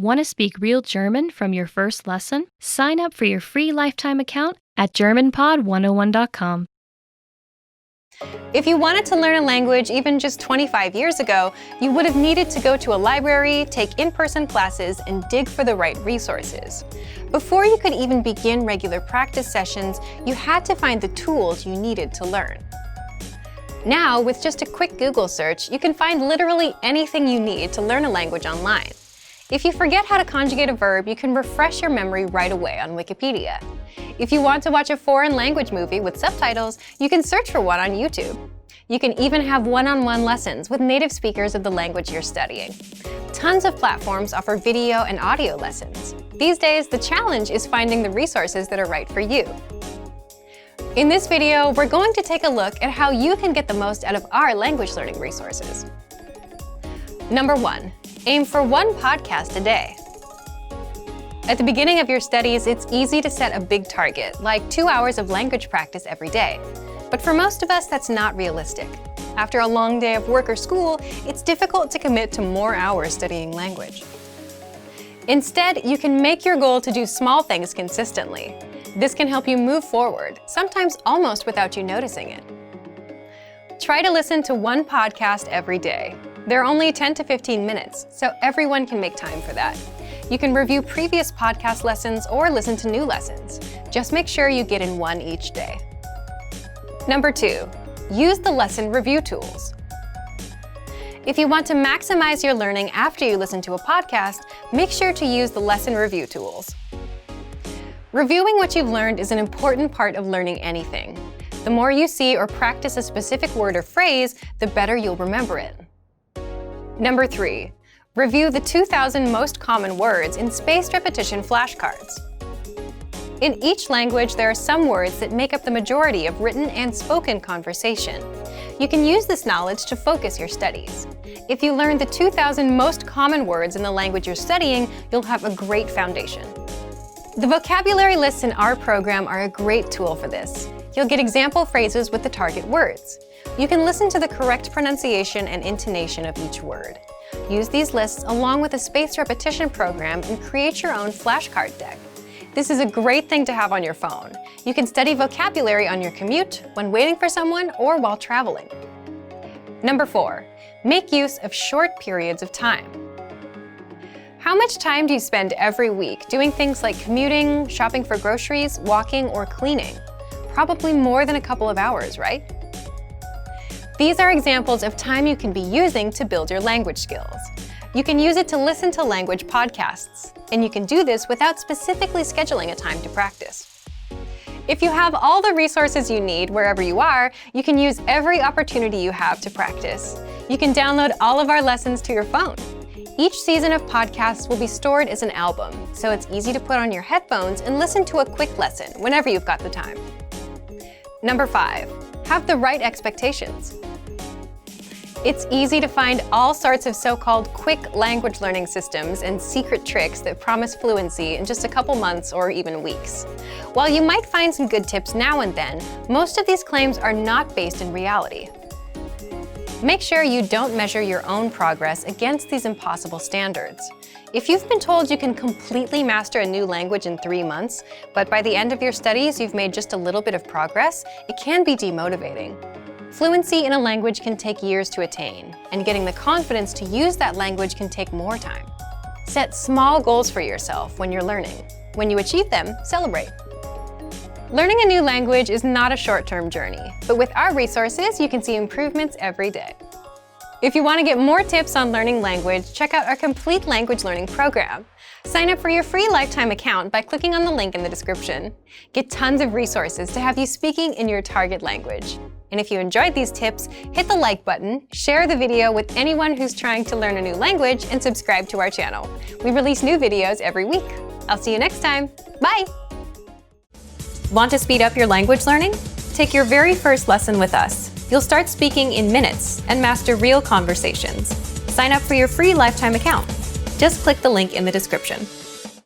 Want to speak real German from your first lesson? Sign up for your free lifetime account at GermanPod101.com. If you wanted to learn a language even just 25 years ago, you would have needed to go to a library, take in-person classes, and dig for the right resources. Before you could even begin regular practice sessions, you had to find the tools you needed to learn. Now, with just a quick Google search, you can find literally anything you need to learn a language online. If you forget how to conjugate a verb, you can refresh your memory right away on Wikipedia. If you want to watch a foreign language movie with subtitles, you can search for one on YouTube. You can even have one-on-one lessons with native speakers of the language you're studying. Tons of platforms offer video and audio lessons. These days, the challenge is finding the resources that are right for you. In this video, we're going to take a look at how you can get the most out of our language learning resources. Number 1. Aim for one podcast a day. At the beginning of your studies, it's easy to set a big target, like 2 hours of language practice every day. But for most of us, that's not realistic. After a long day of work or school, it's difficult to commit to more hours studying language. Instead, you can make your goal to do small things consistently. This can help you move forward, sometimes almost without you noticing it. Try to listen to one podcast every day. They're only 10 to 15 minutes, so everyone can make time for that. You can review previous podcast lessons or listen to new lessons. Just make sure you get in one each day. Number 2, use the lesson review tools. If you want to maximize your learning after you listen to a podcast, make sure to use the lesson review tools. Reviewing what you've learned is an important part of learning anything. The more you see or practice a specific word or phrase, the better you'll remember it. Number 3, review the 2,000 most common words in spaced repetition flashcards. In each language, there are some words that make up the majority of written and spoken conversation. You can use this knowledge to focus your studies. If you learn the 2,000 most common words in the language you're studying, you'll have a great foundation. The vocabulary lists in our program are a great tool for this. You'll get example phrases with the target words. You can listen to the correct pronunciation and intonation of each word. Use these lists along with a spaced repetition program and create your own flashcard deck. This is a great thing to have on your phone. You can study vocabulary on your commute, when waiting for someone, or while traveling. Number 4, make use of short periods of time. How much time do you spend every week doing things like commuting, shopping for groceries, walking, or cleaning? Probably more than a couple of hours, right? These are examples of time you can be using to build your language skills. You can use it to listen to language podcasts, and you can do this without specifically scheduling a time to practice. If you have all the resources you need wherever you are, you can use every opportunity you have to practice. You can download all of our lessons to your phone. Each season of podcasts will be stored as an album, so it's easy to put on your headphones and listen to a quick lesson whenever you've got the time. Number 5, have the right expectations. It's easy to find all sorts of so-called quick language learning systems and secret tricks that promise fluency in just a couple months or even weeks. While you might find some good tips now and then, most of these claims are not based in reality. Make sure you don't measure your own progress against these impossible standards. If you've been told you can completely master a new language in 3 months, but by the end of your studies you've made just a little bit of progress, it can be demotivating. Fluency in a language can take years to attain, and getting the confidence to use that language can take more time. Set small goals for yourself when you're learning. When you achieve them, celebrate. Learning a new language is not a short-term journey, but with our resources, you can see improvements every day. If you want to get more tips on learning language, check out our complete language learning program. Sign up for your free lifetime account by clicking on the link in the description. Get tons of resources to have you speaking in your target language. And if you enjoyed these tips, hit the like button, share the video with anyone who's trying to learn a new language, and subscribe to our channel. We release new videos every week. I'll see you next time. Bye! Want to speed up your language learning? Take your very first lesson with us. You'll start speaking in minutes and master real conversations. Sign up for your free lifetime account. Just click the link in the description.